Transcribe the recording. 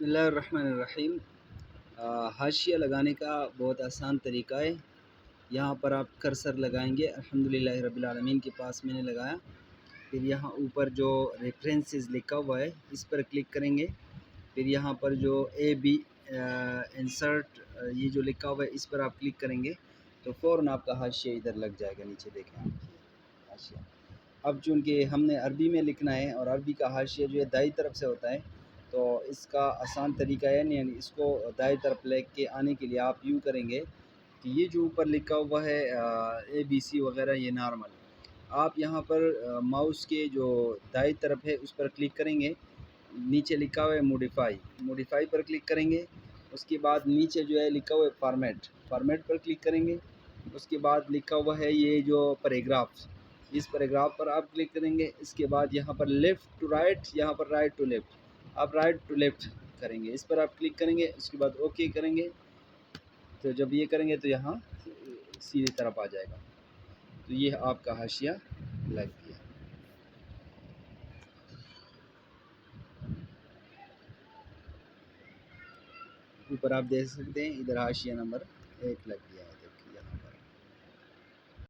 بسم اللہ الرحمن الرحیم۔ حاشیہ لگانے کا بہت آسان طریقہ ہے۔ یہاں پر آپ کرسر لگائیں گے، الحمدللہ رب العالمین کے پاس میں نے لگایا۔ پھر یہاں اوپر جو ریفرنسز لکھا ہوا ہے اس پر کلک کریں گے۔ پھر یہاں پر جو اے بی انسرٹ یہ جو لکھا ہوا ہے اس پر آپ کلک کریں گے تو فوراً آپ کا حاشیہ ادھر لگ جائے گا۔ نیچے دیکھیں آپ حاشیہ۔ اب چونکہ ہم نے عربی میں لکھنا ہے اور عربی کا حاشیہ جو ہے دائیں طرف سے ہوتا ہے، تو اس کا آسان طریقہ ہے، یعنی اس کو دائیں طرف لے کے آنے کے لیے آپ یوں کریں گے کہ یہ جو اوپر لکھا ہوا ہے اے بی سی وغیرہ یہ نارمل، آپ یہاں پر ماؤس کے جو دائیں طرف ہے اس پر کلک کریں گے۔ نیچے لکھا ہوا ہے موڈیفائی پر کلک کریں گے۔ اس کے بعد نیچے جو ہے لکھا ہوا ہے فارمیٹ پر کلک کریں گے۔ اس کے بعد لکھا ہوا ہے یہ جو پیراگراف، اس پیراگراف پر آپ کلک کریں گے۔ اس کے بعد یہاں پر لیفٹ ٹو رائٹ، یہاں پر رائٹ ٹو لیفٹ، آپ رائٹ ٹو لیفٹ کریں گے، اس پر آپ کلک کریں گے۔ اس کے بعد اوکے کریں گے، تو جب یہ کریں گے تو یہاں سیدھی طرف آ جائے گا۔ تو یہ آپ کا حاشیہ لگ گیا۔ اوپر آپ دیکھ سکتے ہیں ادھر حاشیہ نمبر 1 لگ گیا ہے۔